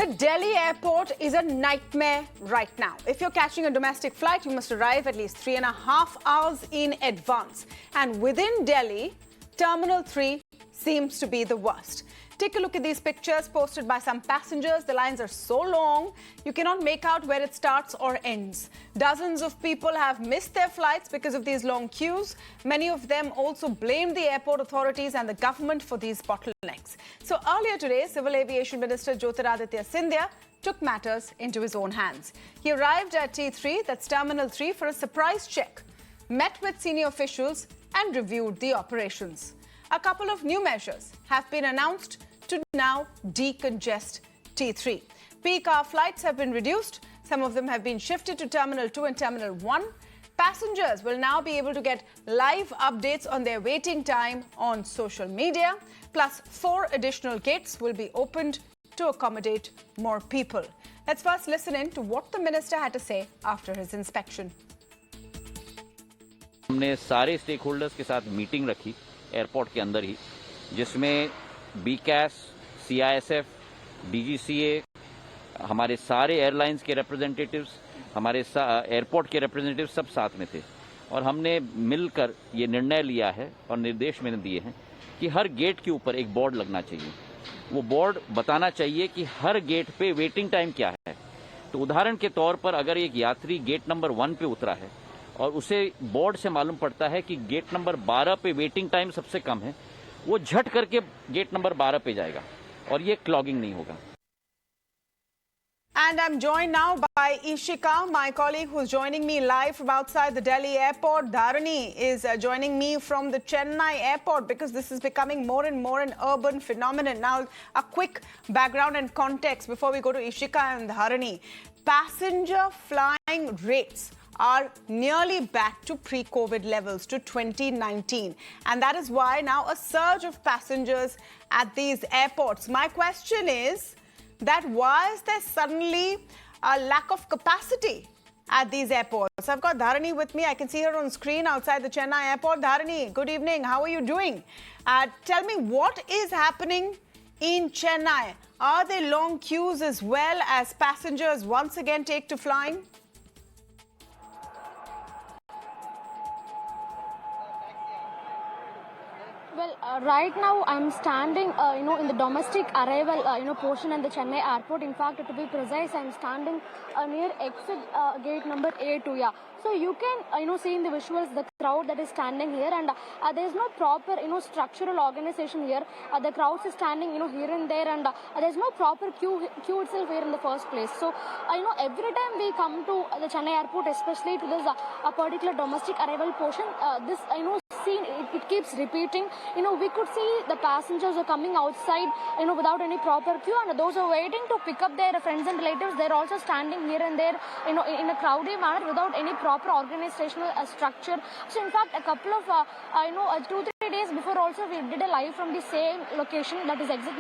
The Delhi airport is a nightmare right now. If you're catching a domestic flight, you must arrive at least 3.5 hours in advance. And within Delhi, Terminal 3 seems to be the worst. Take a look at these pictures posted by some passengers. The lines are so long, you cannot make out where it starts or ends. Dozens of people have missed their flights because of these long queues. Many of them also blame the airport authorities and the government for these bottlenecks. So earlier today, Civil Aviation Minister Jyotiraditya Scindia took matters into his own hands. He arrived at T3, that's Terminal 3, for a surprise check, met with senior officials and reviewed the operations. A couple of new measures have been announced to now decongest T3. Peak hour flights have been reduced. Some of them have been shifted to Terminal 2 and Terminal 1. Passengers will now be able to get live updates on their waiting time on social media. Plus, 4 additional gates will be opened to accommodate more people. Let's first listen in to what the minister had to say after his inspection. हमने सारे stake holders के साथ meeting रखी airport के अंदर ही, जिसमें बीकैस, CISF, DGCA, हमारे सारे एयरलाइंस के रिप्रेजेंटेटिव्स, हमारे एयरपोर्ट के रिप्रेजेंटेटिव्स सब साथ में थे और हमने मिलकर ये निर्णय लिया है और निर्देश मैंने दिए हैं कि हर गेट के ऊपर एक बोर्ड लगना चाहिए। वो बोर्ड बताना चाहिए कि हर गेट पे वेटिंग टाइम क्या है। तो उदाहरण के तौर पर अगर एक यात्री गेट नंबर 1 पे उतरा है और उसे बोर्ड से मालूम पड़ता है कि गेट नंबर 12 पे वेटिंग टाइम सबसे कम है, वो झट करके गेट नंबर 12 पे जाएगा और ये क्लॉगिंग नहीं होगा। And I'm joined now by Ishika, my colleague who's joining me live from outside the Delhi airport. Dharani is joining me from the Chennai airport because this is becoming more and more an urban phenomenon. Now, a quick background and context before we go to Ishika and Dharani. Passenger flying rates are nearly back to pre-COVID levels, to 2019. And that is why now a surge of passengers at these airports. My question is that why is there suddenly a lack of capacity at these airports? I've got Dharani with me. I can see her on screen outside the Chennai airport. Dharani, good evening. How are you doing? Tell me, what is happening in Chennai? Are there long queues as well as passengers once again take to flying? Well, right now I'm standing, in the domestic arrival, portion in the Chennai airport. In fact, to be precise, I'm standing near exit gate number A2. Yeah. So you can, see in the visuals the crowd that is standing here, and there is no proper, structural organization here. The crowds is standing, here and there, and there is no proper queue itself here in the first place. So, every time we come to the Chennai airport, especially to this a particular domestic arrival portion, this, scene it keeps repeating. We could see the passengers are coming outside, without any proper queue, and those are waiting to pick up their friends and relatives. They're also standing here and there, in a crowded manner without any proper organizational structure. So in fact, a couple of 2-3 days before also we did a live from the same location, that is exit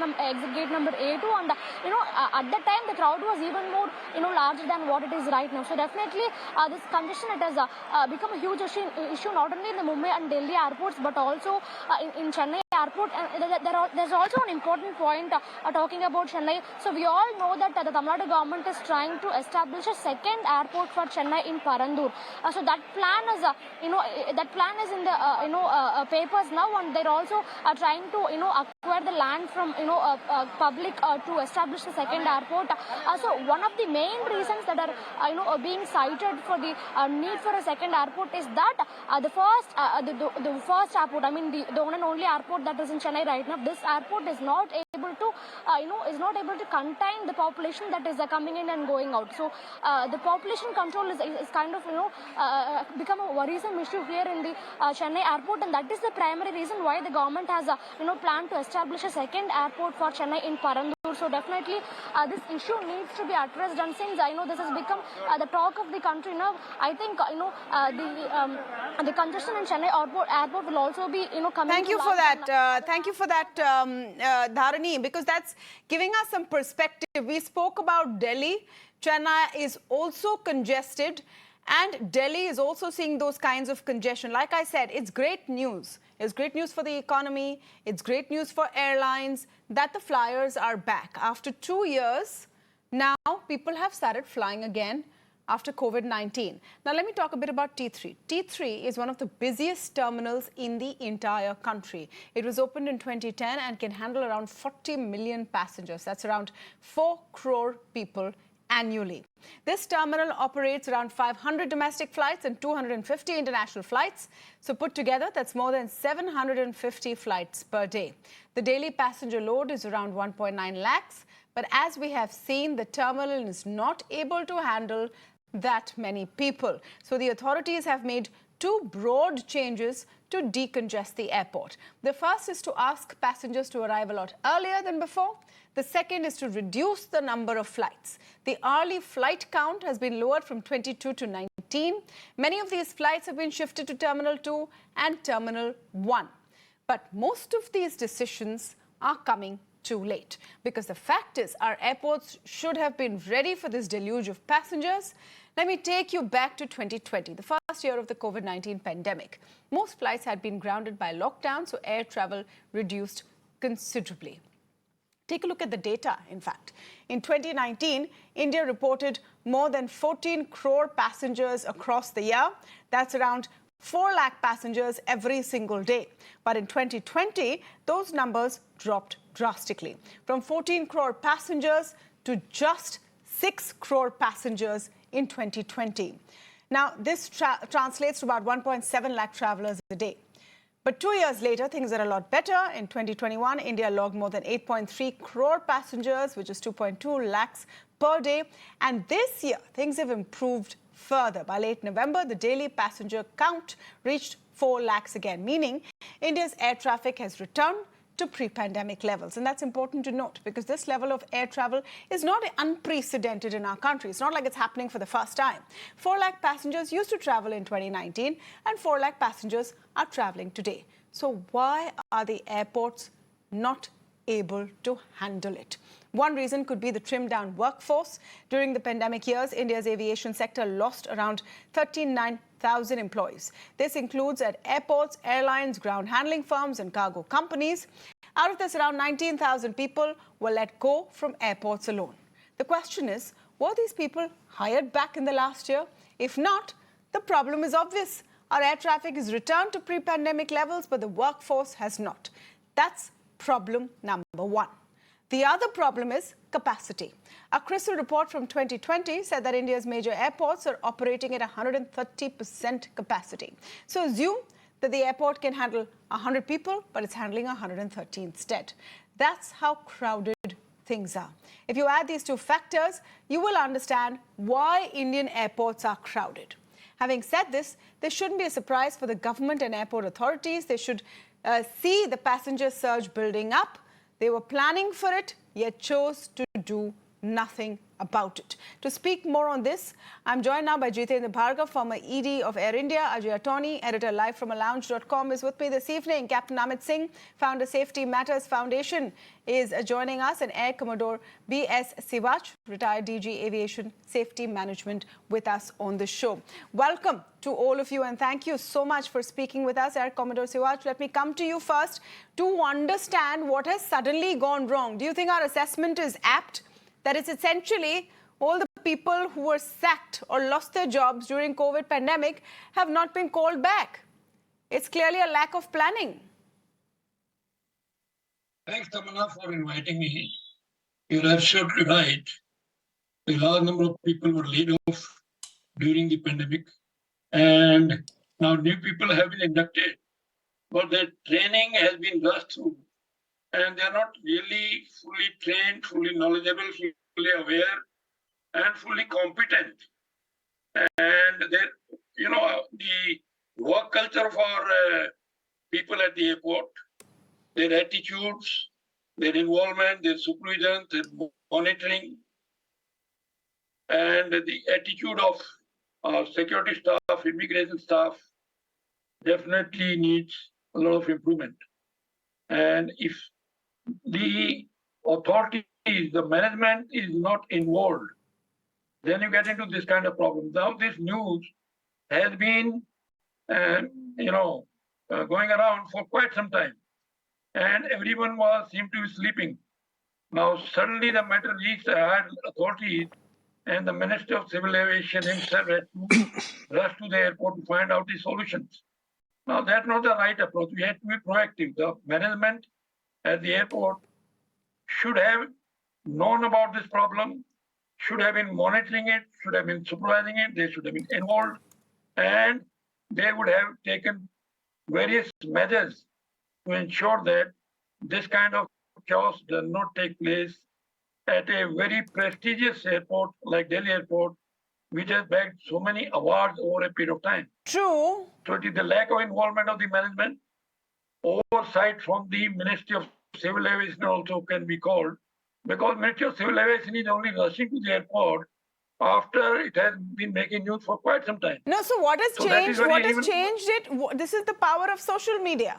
gate number A2, and at that time the crowd was even more larger than what it is right now. So definitely this congestion, it has become a huge issue not only in the Mumbai and Delhi airports but also in Chennai airport. And there's also an important point talking about Chennai. So we all know that the Tamil Nadu government is trying to establish a second airport for Chennai in Parandur. So that plan is in the papers now, and they're also trying to acquire the land from public to establish the second airport. So one of the main reasons that are being cited for the need for a second airport is that the first airport, I mean the one and only airport that is in Chennai right now, this airport is not able to contain the population that is coming in and going out. So the population control is kind of become a worrisome issue here in the Chennai airport, and that is the primary reason why the government has planned to establish a second airport for Chennai in Parandur. So definitely this issue needs to be addressed, and since this has become the talk of the country now, I think the congestion in Chennai airport will also be coming. Thank you for that. Thank you for that, Dharani, because that's giving us some perspective. We spoke about Delhi. Chennai is also congested, and Delhi is also seeing those kinds of congestion. Like I said, it's great news. It's great news for the economy. It's great news for airlines that the flyers are back. After 2 years, Now, people have started flying again after COVID-19. Now, let me talk a bit about T3. T3 is one of the busiest terminals in the entire country. It was opened in 2010 and can handle around 40 million passengers. That's around 4 crore people annually. This terminal operates around 500 domestic flights and 250 international flights. So put together, that's more than 750 flights per day. The daily passenger load is around 1.9 lakhs. But as we have seen, the terminal is not able to handle that many people. So the authorities have made 2 broad changes to decongest the airport. The first is to ask passengers to arrive a lot earlier than before. The second is to reduce the number of flights. The hourly flight count has been lowered from 22 to 19. Many of these flights have been shifted to Terminal 2 and Terminal 1. But most of these decisions are coming too late, because the fact is our airports should have been ready for this deluge of passengers. Let me take you back to 2020, the first year of the COVID-19 pandemic. Most flights had been grounded by lockdown, so air travel reduced considerably. Take a look at the data, in fact. In 2019, India reported more than 14 crore passengers across the year. That's around 4 lakh passengers every single day. But in 2020, those numbers dropped drastically, from 14 crore passengers to just 6 crore passengers in 2020. Now, this translates to about 1.7 lakh travelers a day. But 2 years later, things are a lot better. In 2021, India logged more than 8.3 crore passengers, which is 2.2 lakhs per day. And this year, things have improved further. By late November, the daily passenger count reached 4 lakhs again, meaning India's air traffic has returned to pre-pandemic levels. And that's important to note, because this level of air travel is not unprecedented in our country. It's not like it's happening for the first time. 4 lakh passengers used to travel in 2019, and 4 lakh passengers are traveling today. So why are the airports not able to handle it? One reason could be the trimmed down workforce. During the pandemic years, India's aviation sector lost around 39,000 employees. This includes at airports, airlines, ground handling firms and cargo companies. Out of this, around 19,000 people were let go from airports alone. The question is, were these people hired back in the last year? If not, the problem is obvious. Our air traffic has returned to pre-pandemic levels, but the workforce has not. That's problem number one. The other problem is capacity. A CRISIL report from 2020 said that India's major airports are operating at 130% capacity. So assume that the airport can handle 100 people, but it's handling 130 instead. That's how crowded things are. If you add these 2 factors, you will understand why Indian airports are crowded. Having said this, this shouldn't be a surprise for the government and airport authorities. They should see the passenger surge building up. They were planning for it, yet chose to do nothing about it. To speak more on this, I'm joined now by Jitendra Bhargava, former ED of Air India. Ajay Attorney, editor live from alounge.com, is with me this evening. Captain Amit Singh, founder Safety Matters Foundation, is joining us, and Air Commodore B.S. Siwach, retired DG Aviation Safety Management, with us on the show. Welcome to all of you, and thank you so much for speaking with us. Air Commodore Siwach, let me come to you first to understand what has suddenly gone wrong. Do you think our assessment is apt? That it's essentially all the people who were sacked or lost their jobs during COVID pandemic have not been called back. It's clearly a lack of planning. Thanks, Tamanna, for inviting me. You're absolutely right. A large number of people were laid off during the pandemic, and now new people have been inducted, but their training has been rushed through, and they're not really fully trained, fully knowledgeable, fully aware, and fully competent. And the work culture of our people at the airport, their attitudes, their involvement, their supervision, their monitoring, and the attitude of security staff, immigration staff definitely needs a lot of improvement. And if the authorities, the management is not involved, then you get into this kind of problem. Now this news has been, going around for quite some time, and everyone seemed to be sleeping. Now, suddenly the matter reached the higher authorities, and the Minister of Civil Aviation himself had to rush to the airport to find out the solutions. Now, that's not the right approach. We have to be proactive. The management at the airport should have known about this problem, should have been monitoring it, should have been supervising it, they should have been involved, and they would have taken various measures to ensure that this kind of chaos does not take place at a very prestigious airport like Delhi Airport, which has bagged so many awards over a period of time. True. So it is the lack of involvement of the management, oversight from the Ministry of Civil Aviation also can be called, because Ministry of Civil Aviation is only rushing to the airport after it has been making news for quite some time. No, so what has So that is changed? very What has even- changed it? This is the power of social media.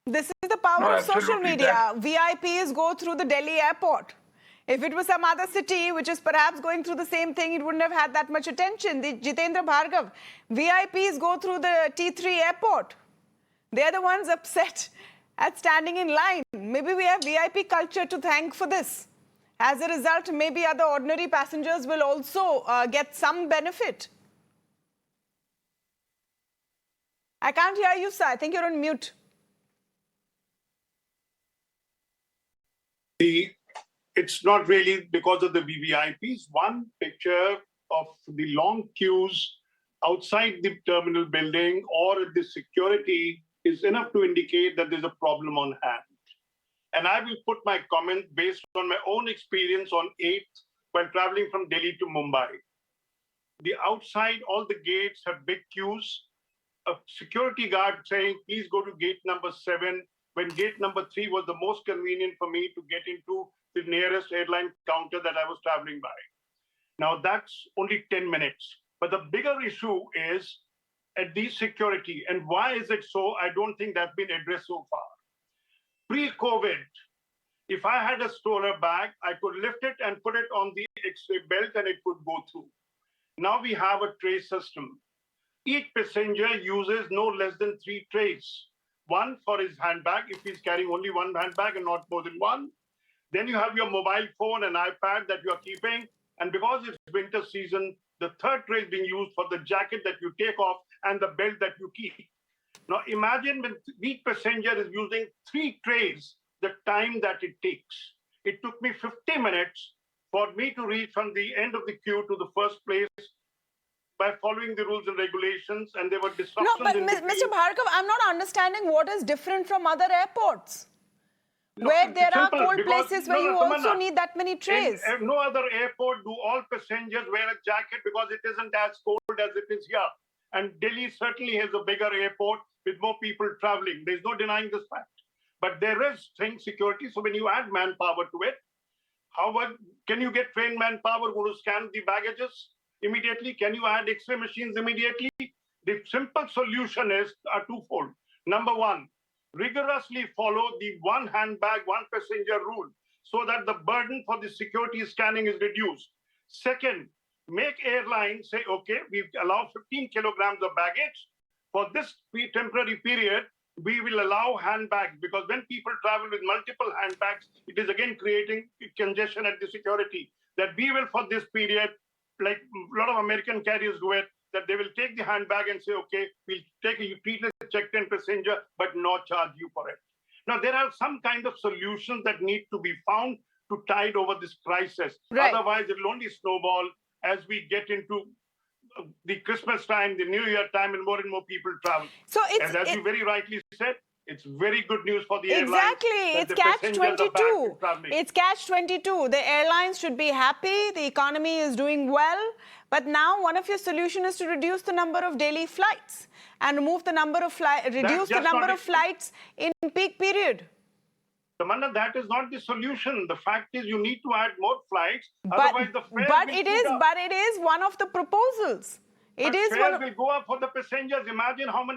This is the power No, of social absolutely. media. VIPs go through the Delhi airport. If it was some other city which is perhaps going through the same thing, it wouldn't have had that much attention. The Jitendra Bhargav, VIPs go through the T3 airport. They're the ones upset at standing in line. Maybe we have VIP culture to thank for this. As a result, maybe other ordinary passengers will also get some benefit. I can't hear you, sir. I think you're on mute. It's not really because of the VVIPs. One picture of the long queues outside the terminal building or the security is enough to indicate that there's a problem on hand. And I will put my comment based on my own experience on 8th while traveling from Delhi to Mumbai. The outside, all the gates have big queues. A security guard saying, please go to gate number 7, when gate number 3 was the most convenient for me to get into the nearest airline counter that I was traveling by. Now that's only 10 minutes. But the bigger issue is at the security. And why is it so? I don't think that's been addressed so far. Pre-COVID, if I had a stroller bag, I could lift it and put it on the X-ray belt and it could go through. Now we have a tray system. Each passenger uses no less than 3 trays. One for his handbag, if he's carrying only one handbag and not more than one. Then you have your mobile phone and iPad that you are keeping. And because it's winter season, the third tray is being used for the jacket that you take off and the belt that you keep. Now imagine when each passenger is using 3 trays, the time that it takes. It took me 50 minutes for me to reach from the end of the queue to the first place by following the rules and regulations, and there were disruptions. No, but in Mr. between. Bhargav, I'm not understanding what is different from other airports. No, where it's there are simple, cold because- places where no, you Tamanna, also need that many trays. In no other airport do all passengers wear a jacket because it isn't as cold as it is here. And Delhi certainly has a bigger airport with more people traveling. There's no denying this fact. But there is security. So when you add manpower to it, can you get trained manpower who will scan the baggages immediately? Can you add X-ray machines immediately? The simple solution is twofold. Number one, rigorously follow the one handbag, one passenger rule so that the burden for the security scanning is reduced. Second, make airlines say, okay, we allow 15 kilograms of baggage. For this temporary period, we will allow handbags, because when people travel with multiple handbags, it is again creating congestion at the security. That we will, for this period, like a lot of American carriers do it, that they will take the handbag and say, okay, we'll take a treatless checked-in passenger, but not charge you for it. Now, there are some kind of solutions that need to be found to tide over this crisis. Right. Otherwise, it will only snowball as we get into the Christmas time, the New Year time, and more people travel. So it's And as you very rightly said, it's very good news for the exactly. airlines. It's that the passengers are back to catch-22. traveling. It's catch-22. The airlines should be happy. The economy is doing well. But now one of your solutions is to reduce the number of daily flights and remove the number of reduce the just number not of flights in peak period. Tamanna, that is not the solution. The fact is you need to add more flights. But, Otherwise, the fare but will it shoot is up. but it is one of the proposals. It But is fares one of, will go up for the passengers. Imagine how much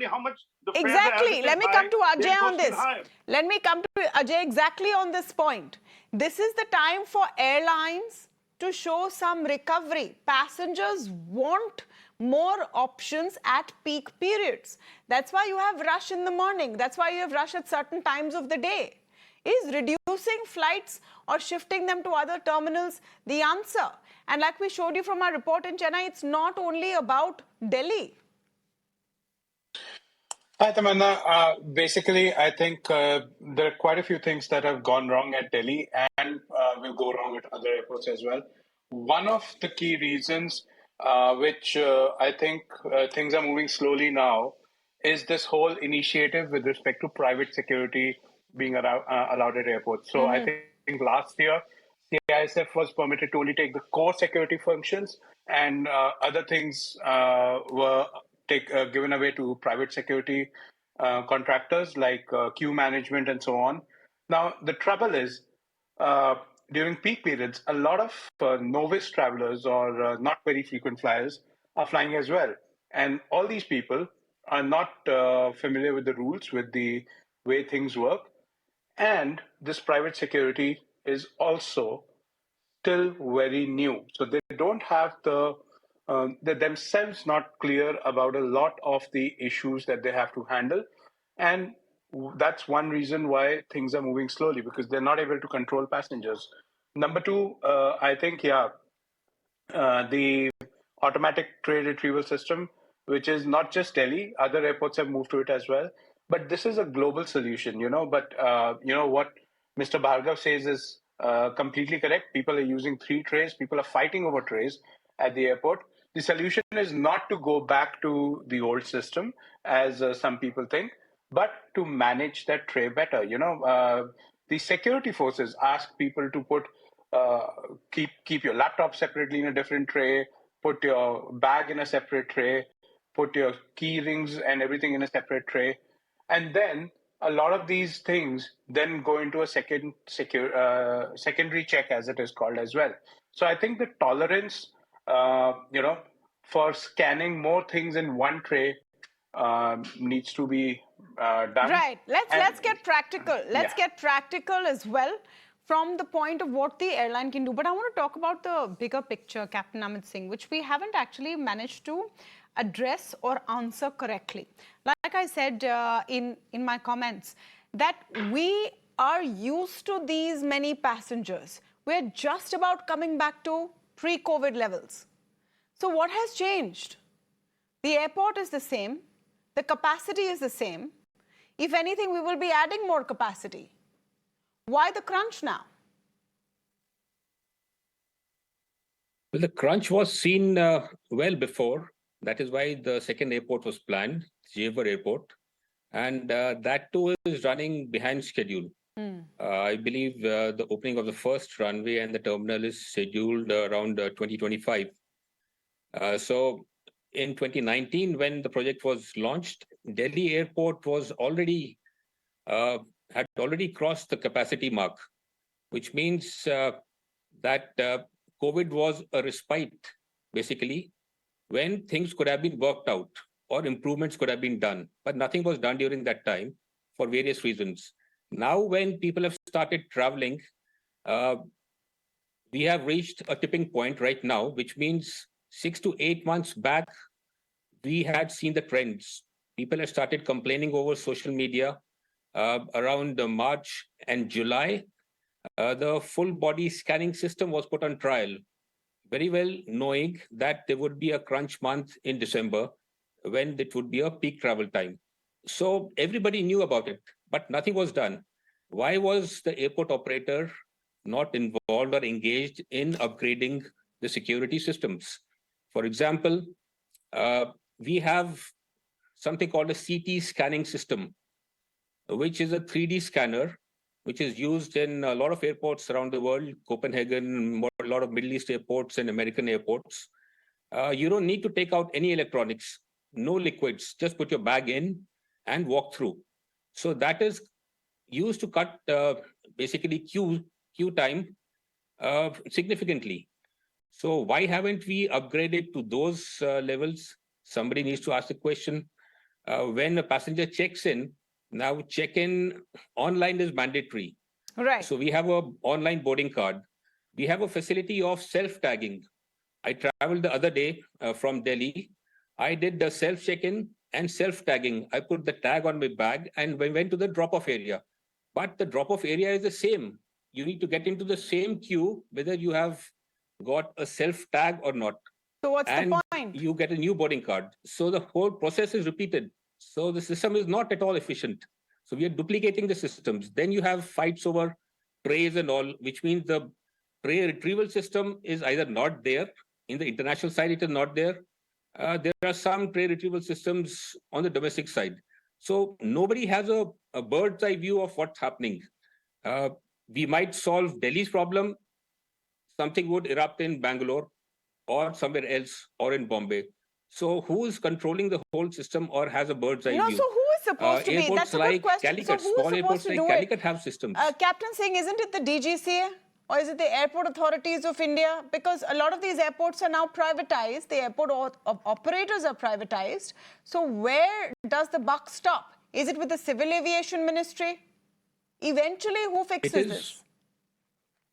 the fares are exactly. Let me high, come to they'll Ajay go on still this. higher. Let me come to Ajay exactly on this point. This is the time for airlines to show some recovery. Passengers want more options at peak periods. That's why you have rush in the morning. That's why you have rush at certain times of the day. Is reducing flights or shifting them to other terminals the answer? And like we showed you from our report in Chennai, it's not only about Delhi. Hi, Tamanna. Basically, I think there are quite a few things that have gone wrong at Delhi and will go wrong at other airports as well. One of the key reasons which I think things are moving slowly now is this whole initiative with respect to private security being allowed at airports. So I think last year, CISF was permitted to only take the core security functions, and other things were given away to private security contractors like queue management and so on. Now, the trouble is, during peak periods, a lot of novice travelers or not very frequent flyers are flying as well. And all these people are not familiar with the rules, with the way things work. And this private security is also still very new. So they don't have they're themselves not clear about a lot of the issues that they have to handle. And that's one reason why things are moving slowly, because they're not able to control passengers. Number two, I think, the automatic tray retrieval system, which is not just Delhi, other airports have moved to it as well. But this is a global solution, But, what Mr. Bhargav says is completely correct. People are using 3 trays. People are fighting over trays at the airport. The solution is not to go back to the old system, as some people think, but to manage that tray better. The security forces ask people to put keep your laptop separately in a different tray, put your bag in a separate tray, put your key rings and everything in a separate tray, and then a lot of these things then go into a secondary check, as it is called, as well. So I think the tolerance, for scanning more things in one tray needs to be done. Right. Let's get practical. Let's get practical as well from the point of what the airline can do. But I want to talk about the bigger picture, Captain Amit Singh, which we haven't actually managed to address or answer correctly. Like I said in my comments, that we are used to these many passengers. We're just about coming back to pre-COVID levels. So what has changed? The airport is the same. The capacity is the same. If anything, we will be adding more capacity. Why the crunch now? Well, the crunch was seen well before. That is why the second airport was planned, Jewar Airport. And that too is running behind schedule. I believe the opening of the first runway and the terminal is scheduled around 2025. So in 2019, when the project was launched, Delhi Airport was had already crossed the capacity mark, which means that COVID was a respite, basically, when things could have been worked out or improvements could have been done. But nothing was done during that time for various reasons. Now, when people have started traveling, we have reached a tipping point right now, which means 6 to 8 months back, we had seen the trends. People have started complaining over social media. Around March and July, the full body scanning system was put on trial, very well knowing that there would be a crunch month in December when it would be a peak travel time. So everybody knew about it, but nothing was done. Why was the airport operator not involved or engaged in upgrading the security systems? For example, we have something called a CT scanning system, which is a 3D scanner, which is used in a lot of airports around the world, Copenhagen, a lot of Middle East airports and American airports. You don't need to take out any electronics, no liquids, just put your bag in and walk through. So that is used to cut basically queue time significantly. So why haven't we upgraded to those levels? Somebody needs to ask the question. When a passenger checks in, now check-in online is mandatory. Right. So we have an online boarding card. We have a facility of self-tagging. I traveled the other day from Delhi. I did the self-check-in and self-tagging. I put the tag on my bag and we went to the drop-off area. but the drop-off area is the same. You need to get into the same queue, whether you have got a self-tag or not. So what's And the point? you get a new boarding card. So the whole process is repeated. So the system is not at all efficient. So we are duplicating the systems. Then you have fights over trays and all, which means the tray retrieval system is either not there. In the international side, it is not there. There are some tray retrieval systems on the domestic side. So nobody has a bird's eye view of what's happening. We might solve Delhi's problem. Something would erupt in Bangalore or somewhere else or in Bombay. So who is controlling the whole system or has a bird's eye view? So who is supposed to be? Airports That's a like good question. Calicut, so who small is supposed airports to like do it? Calicut have systems. Captain Singh, isn't it the DGCA? Or is it the Airport Authorities of India? Because a lot of these airports are now privatized. The airport operators are privatized. So where does the buck stop? Is it with the Civil Aviation Ministry? Eventually, who fixes this?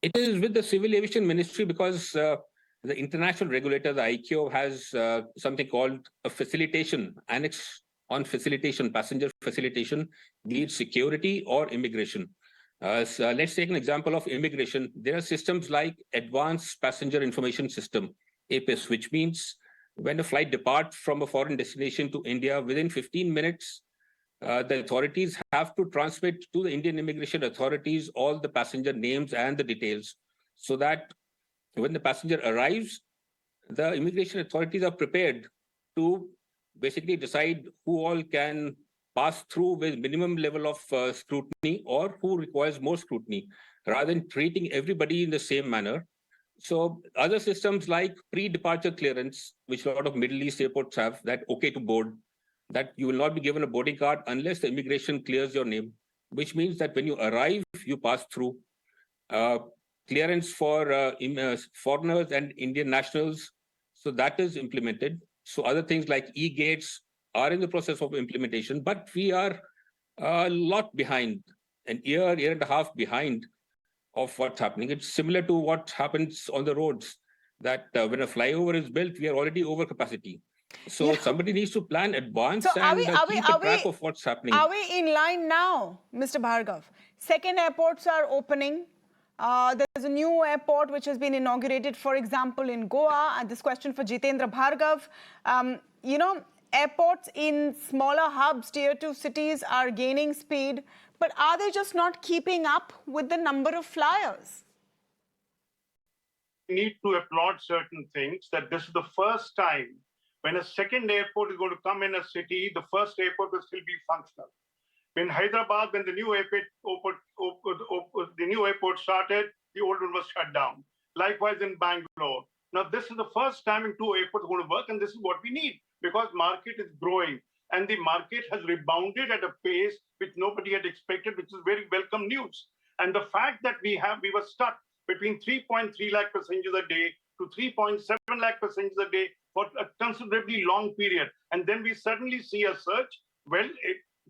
It is with the Civil Aviation Ministry because the international regulator, the ICAO, has something called a facilitation, annex on facilitation, passenger facilitation, be it security or immigration. So let's take an example of immigration. There are systems like Advanced Passenger Information System, APIS, which means when a flight departs from a foreign destination to India, within 15 minutes, the authorities have to transmit to the Indian immigration authorities all the passenger names and the details, so that when the passenger arrives, the immigration authorities are prepared to basically decide who all can pass through with minimum level of scrutiny or who requires more scrutiny, rather than treating everybody in the same manner. So other systems like pre-departure clearance, which a lot of Middle East airports have, that okay to board, that you will not be given a boarding card unless the immigration clears your name, which means that when you arrive, you pass through. Clearance for foreigners and Indian nationals, so that is implemented. So other things like e-gates are in the process of implementation, but we are a lot behind, an year and a half behind of what's happening. It's similar to what happens on the roads, that when a flyover is built, we are already over capacity. So somebody needs to plan advance and keep a track of what's happening. Are we in line now, Mr. Bhargav? Second airports are opening. There's a new airport which has been inaugurated, for example, in Goa. And this question for Jitendra Bhargav. Airports in smaller hubs, tier 2 cities are gaining speed, but are they just not keeping up with the number of flyers? We need to applaud certain things, that this is the first time when a second airport is going to come in a city, the first airport will still be functional. In Hyderabad, when the new airport started, the old one was shut down. Likewise in Bangalore. Now, this is the first time in two airports going to work, and this is what we need, because market is growing, and the market has rebounded at a pace which nobody had expected, which is very welcome news. And the fact that we were stuck between 3.3 lakh passengers a day to 3.7 lakh passengers a day for a considerably long period, and then we suddenly see a surge. Well,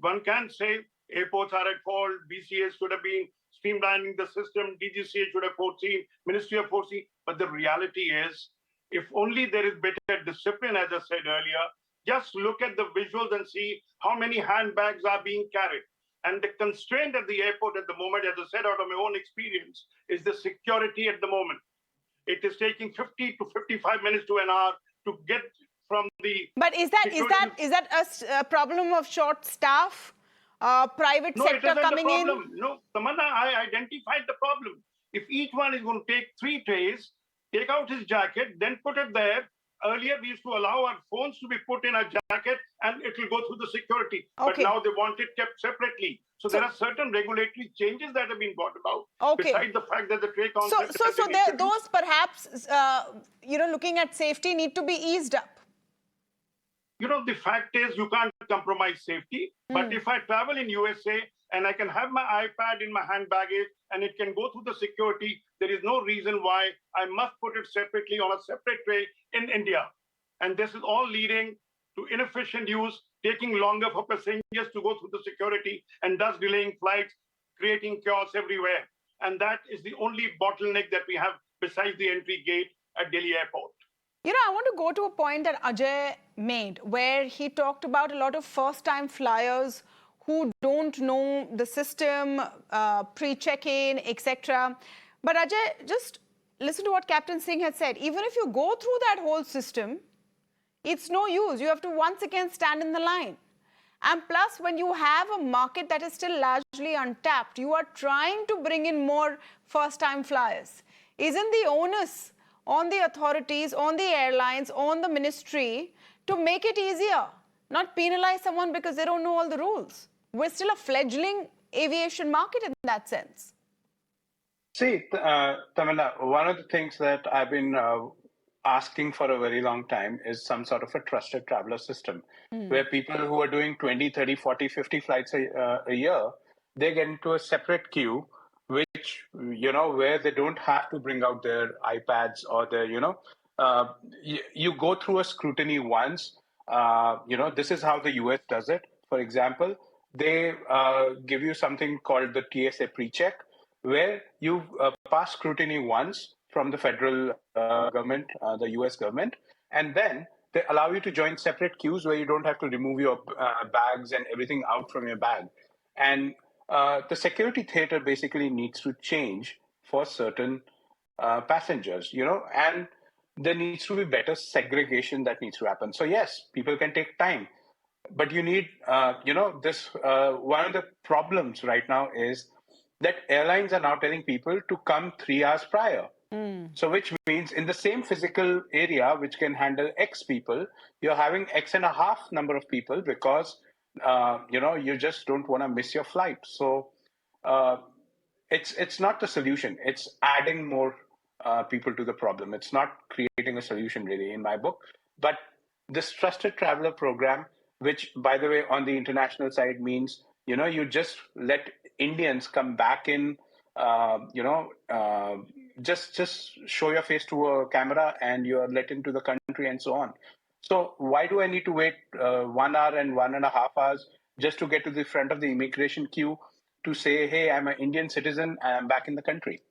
one can say airports are at fault, BCA should have been streamlining the system, DGCA should have foreseen, Ministry of Foreseen. But the reality is, if only there is better discipline, as I said earlier, just look at the visuals and see how many handbags are being carried. And the constraint at the airport at the moment, as I said out of my own experience, is the security at the moment. It is taking 50 to 55 minutes to an hour to get from the... But is that a problem of short staff? Private sector coming in? No, Tamanna, I identified the problem. If each one is going to take 3 trays, take out his jacket, then put it there. Earlier, we used to allow our phones to be put in a jacket and it will go through the security. Okay. But now they want it kept separately. So there are certain regulatory changes that have been brought about. Okay. Besides the fact that the tray concept... So those perhaps, looking at safety need to be eased up. The fact is you can't compromise safety. But if I travel in USA and I can have my iPad in my hand baggage and it can go through the security, there is no reason why I must put it separately on a separate tray in India. And this is all leading to inefficient use, taking longer for passengers to go through the security and thus delaying flights, creating chaos everywhere. And that is the only bottleneck that we have besides the entry gate at Delhi Airport. I want to go to a point that Ajay made, where he talked about a lot of first-time flyers who don't know the system, pre-check-in, etc. But Ajay, just listen to what Captain Singh had said. Even if you go through that whole system, it's no use. You have to once again stand in the line. And plus, when you have a market that is still largely untapped, you are trying to bring in more first-time flyers. Isn't the onus on the authorities, on the airlines, on the ministry to make it easier, not penalize someone because they don't know all the rules? We're still a fledgling aviation market in that sense. See, Tamila, one of the things that I've been asking for a very long time is some sort of a trusted traveler system where people who are doing 20, 30, 40, 50 flights a year, they get into a separate queue, which, where they don't have to bring out their iPads or their, you go through a scrutiny once. This is how the US does it. For example, they give you something called the TSA pre-check, where you pass scrutiny once from the federal government, the US government, and then they allow you to join separate queues where you don't have to remove your bags and everything out from your bag. And the security theater basically needs to change for certain passengers, and there needs to be better segregation that needs to happen. So yes, people can take time, but you need, this, one of the problems right now is that airlines are now telling people to come 3 hours prior. So which means in the same physical area, which can handle X people, you're having X and a half number of people because, you just don't want to miss your flight. So it's not the solution. It's adding more people to the problem. It's not creating a solution really in my book. But this Trusted Traveler program, which, by the way, on the international side means, you just let Indians come back in, just show your face to a camera and you're let into the country and so on. So why do I need to wait 1 hour and 1.5 hours just to get to the front of the immigration queue to say, hey, I'm an Indian citizen and I'm back in the country?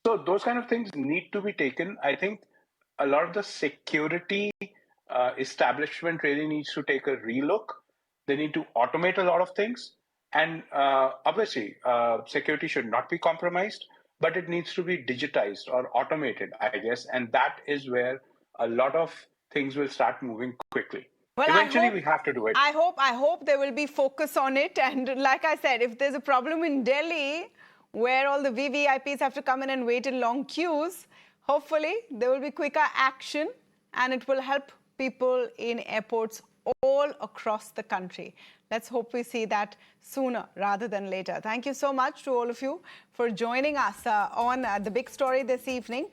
So those kind of things need to be taken. I think a lot of the security establishment really needs to take a relook. They need to automate a lot of things. And obviously, security should not be compromised, but it needs to be digitized or automated, I guess. And that is where a lot of things will start moving quickly. Well, eventually, we have to do it. I hope there will be focus on it. And like I said, if there's a problem in Delhi where all the VVIPs have to come in and wait in long queues, hopefully there will be quicker action and it will help people in airports all across the country. Let's hope we see that sooner rather than later. Thank you so much to all of you for joining us on The Big Story this evening.